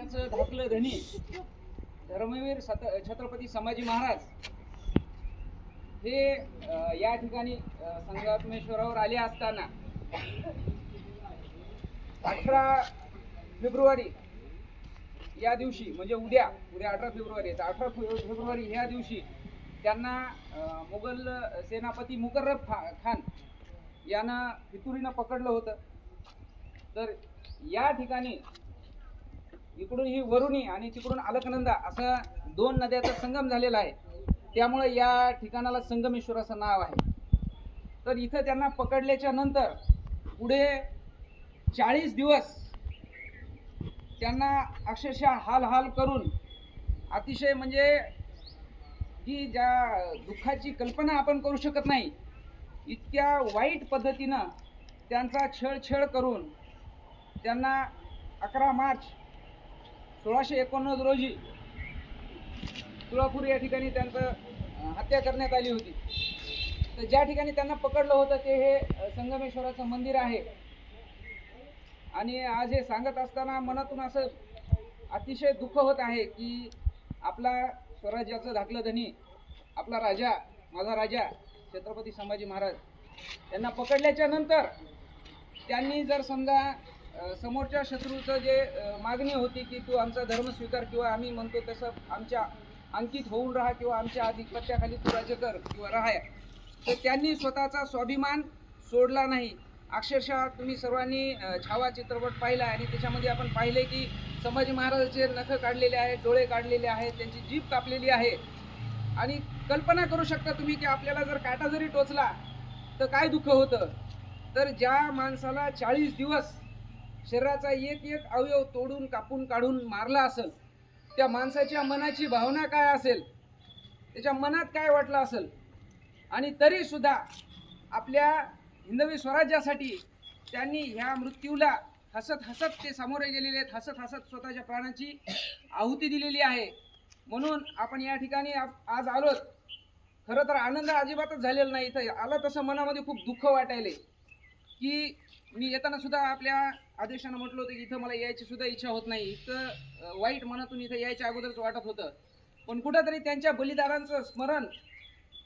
स्वराज्याचं धाकलं धनी धर्मवीर छत्रपती संभाजी महाराज हे या ठिकाणी संगमेश्वरावर आले असताना 18 फेब्रुवारी या दिवशी, म्हणजे उद्या 18 फेब्रुवारी आहे, 18 फेब्रुवारी ह्या दिवशी त्यांना मुघल सेनापती मुकर्रब खान यानं फितुरीनं पकडलं होतं. तर या ठिकाणी इकडून ही वरुणी आणि तिकडून अलकनंदा असा दोन नद्याचा संगम झालेला आहे. त्यामुळे या ठिकाणाला संगमेश्वर असं नाव आहे. तर इथं त्यांना पकडल्याच्या नंतर पुढे 40 दिवस त्यांना अक्षरशः हाल करून अतिशय, म्हणजे की ज्या दुःखाची कल्पना आपण करू शकत नाही इतक्या वाईट पद्धतीनं त्यांचा छळ करून त्यांना 11 मार्च 1689 रोजी तुळापूर या ठिकाणी त्यांचं हत्या करण्यात आली होती. तर ज्या ठिकाणी त्यांना पकडलं होतं ते हे संगमेश्वराचं मंदिर आहे. आणि आज हे सांगत असताना मनातून असं अतिशय दुःख होत आहे की आपला स्वराज्याचं धाकलं धनी, आपला राजा, माझा राजा छत्रपती संभाजी महाराज यांना पकडल्याच्या नंतर त्यांनी जर समजा समोरच्या शत्रूचं जे मागणी होती की तू आमचा धर्म स्वीकार किंवा आम्ही म्हणतो तसं आमच्या अंकित होऊन राहा किंवा आमच्या आधिपत्याखाली तू राज्य कर किंवा राहा, तर त्यांनी स्वतःचा स्वाभिमान सोडला नाही. अक्षरशः तुम्ही सर्वांनी छावा चित्रपट पाहिला आणि त्याच्यामध्ये आपण पाहिले की संभाजी महाराजांचे नख काढलेले आहेत, डोळे काढलेले आहेत, त्यांची जीभ कापलेली आहे. आणि कल्पना करू शकता तुम्ही की आपल्याला जर काटा जरी टोचला तर काय दुःख होतं. तर ज्या माणसाला 40 दिवस शरीराचा एक अवयव तोडून कापून काढून मारला असेल, त्या माणसाच्या मनाची भावना काय असेल, त्याच्या मनात काय वाटलं असेल. आणि तरी सुद्धा आपल्या हिंदवी स्वराज्यासाठी त्यांनी ह्या मृत्यूला हसत ते सामोरे गेलेले आहेत, हसत स्वतःच्या प्राणाची आहुती दिलेली आहे. म्हणून आपण या ठिकाणी आज आलोत. खरं तर आनंद अजिबातच झालेला नाही. इथं आला तसं मनामध्ये खूप दुःख वाटायले की मी येताना सुद्धा आपल्या आदेशानं म्हटलं होतं की इथं मला यायची सुद्धा इच्छा होत नाही. इथं वाईट मनातून इथं यायच्या अगोदरच वाटत होतं. पण कुठंतरी त्यांच्या बलिदानाचं स्मरण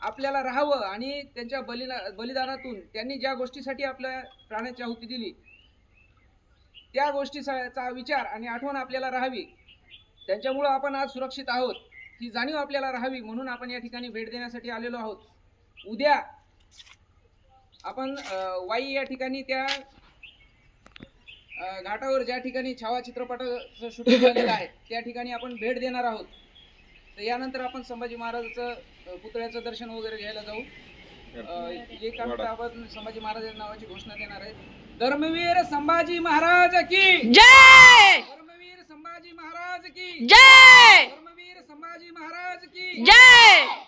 आपल्याला राहावं आणि त्यांच्या बलिदानातून त्यांनी ज्या गोष्टीसाठी आपल्या प्राणाची आहुती दिली त्या गोष्टीचा विचार आणि आठवण आपल्याला राहावी. त्यांच्यामुळं आपण आज सुरक्षित आहोत ही जाणीव आपल्याला राहावी म्हणून आपण या ठिकाणी भेट देण्यासाठी आलेलो आहोत. उद्या आपण वाई या ठिकाणी त्या घाटावर ज्या ठिकाणी छावा चित्रपटाचं शूटिंग झालेलं आहे त्या ठिकाणी आपण भेट देणार आहोत. तर यानंतर आपण संभाजी महाराजाचं पुतळ्याचं दर्शन वगैरे घ्यायला जाऊ. एक आपण संभाजी महाराज नावाची घोषणा देणार आहे. धर्मवीर संभाजी महाराज की जय, धर्मवीर संभाजी महाराज की जय, धर्मवीर संभाजी महाराज की जय.